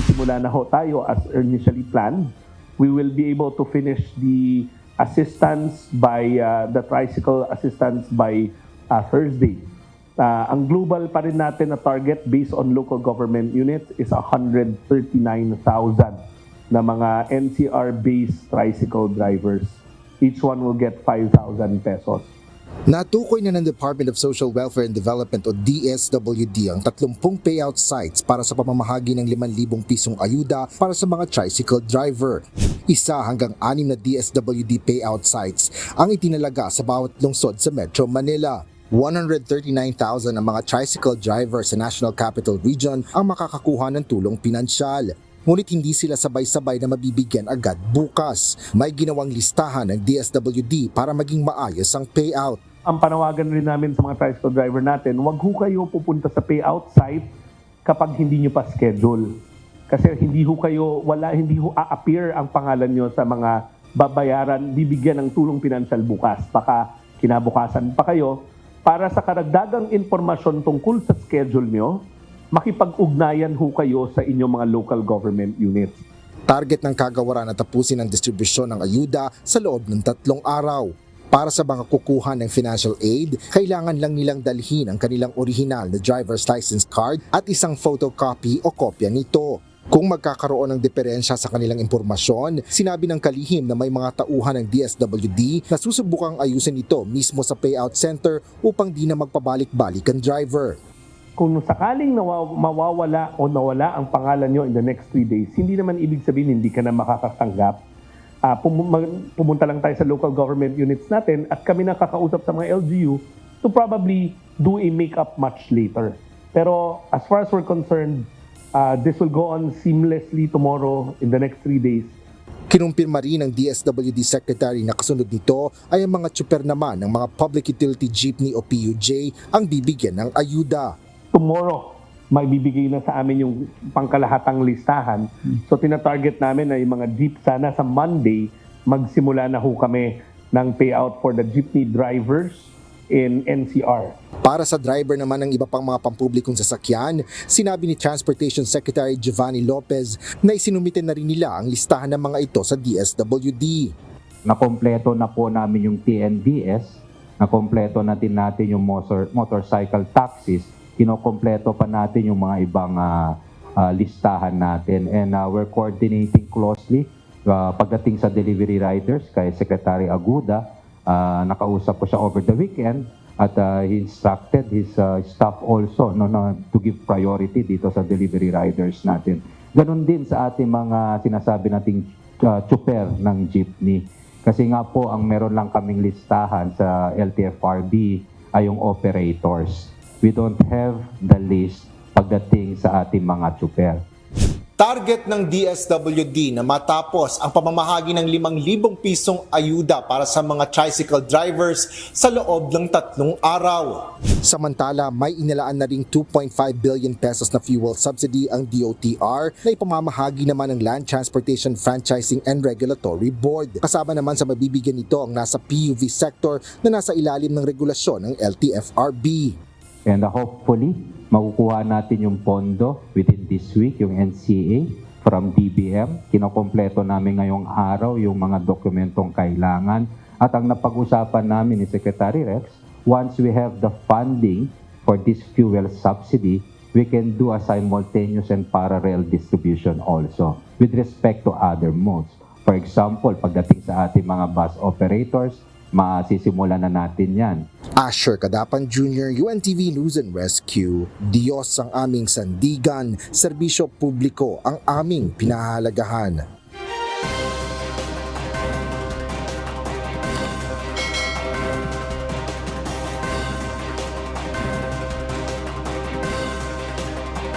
magsisimula na ho tayo as initially planned. We will be able to finish the assistance by the tricycle assistance by Thursday. Ang global pa rin natin na target based on local government units is 139,000 na mga NCR-based tricycle drivers. Each one will get 5,000 pesos. Natukoy na ng Department of Social Welfare and Development o DSWD ang 30 payout sites para sa pamamahagi ng 5,000 pisong ayuda para sa mga tricycle driver. 1 hanggang 6 na DSWD payout sites ang itinalaga sa bawat lungsod sa Metro Manila. 139,000 ang mga tricycle driver sa National Capital Region ang makakakuha ng tulong pinansyal. Ngunit hindi sila sabay-sabay na mabibigyan agad bukas. May ginawang listahan ng DSWD para maging maayos ang payout. Ang panawagan rin namin sa mga tricycle driver natin, wag ho kayo pupunta sa payout site kapag hindi nyo pa schedule. Kasi hindi ho a-appear ang pangalan nyo sa mga babayaran, bibigyan ng tulong pinansyal bukas. Baka kinabukasan pa kayo. Para sa karagdagang impormasyon tungkol sa schedule nyo, makipag-ugnayan ho kayo sa inyong mga local government units. Target ng kagawaran na tapusin ang distribusyon ng ayuda sa loob ng 3 araw. Para sa mga kukuha ng financial aid, kailangan lang nilang dalhin ang kanilang orihinal na driver's license card at isang photocopy o kopya nito. Kung magkakaroon ng diferensya sa kanilang impormasyon, sinabi ng kalihim na may mga tauhan ng DSWD na susubukang ayusin ito mismo sa payout center upang di na magpabalik-balik ang driver. Kung sakaling mawawala o nawala ang pangalan nyo in the next 3 days, hindi naman ibig sabihin hindi ka na makakatanggap. Pumunta lang tayo sa local government units natin at kami na kakausap sa mga LGU to probably do a make-up much later. Pero as far as we're concerned, this will go on seamlessly tomorrow in the next 3 days. Kinumpirma rin ng DSWD Secretary na kasunod nito ay ang mga tsuper naman ng mga Public Utility Jeepney o PUJ ang bibigyan ng ayuda. Tomorrow, may bibigay na sa amin yung pangkalahatang listahan. So tinatarget namin na yung mga jeep sana sa Monday, magsimula na ho kami ng payout for the jeepney drivers in NCR. Para sa driver naman ng iba pang mga pampublikong sasakyan, sinabi ni Transportation Secretary Giovanni Lopez na isinumitin na rin nila ang listahan ng mga ito sa DSWD. Nakompleto na po namin yung TNVS, nakompleto natin yung motorcycle taxis, kinokompleto pa natin yung mga ibang listahan natin. And we're coordinating closely pagdating sa delivery riders kay Secretary Aguda. Nakausap ko siya over the weekend at he instructed his staff also to give priority dito sa delivery riders natin. Ganon din sa ating mga sinasabi nating tsuper ng jeepney. Kasi nga po ang meron lang kaming listahan sa LTFRB ay yung operators. We don't have the list pagdating sa ating mga tsuper. Target ng DSWD na matapos ang pamamahagi ng 5,000 pisong ayuda para sa mga tricycle drivers sa loob ng 3 araw. Samantala, may inalaan na ring 2.5 billion pesos na fuel subsidy ang DOTR na ipamamahagi naman ng Land Transportation Franchising and Regulatory Board. Kasama naman sa mabibigyan nito ang nasa PUV sector na nasa ilalim ng regulasyon ng LTFRB. And hopefully, makukuha natin yung pondo within this week, yung NCA from DBM. Kinokompleto namin ngayong araw yung mga dokumentong kailangan. At ang napag-usapan namin ni Secretary Rex, once we have the funding for this fuel subsidy, we can do a simultaneous and parallel distribution also with respect to other modes. For example, pagdating sa ating mga bus operators, masisimulan na natin yan. Asher Cadapan Jr., UNTV News and Rescue. Diyos ang aming sandigan, serbisyo publiko ang aming pinahalagahan.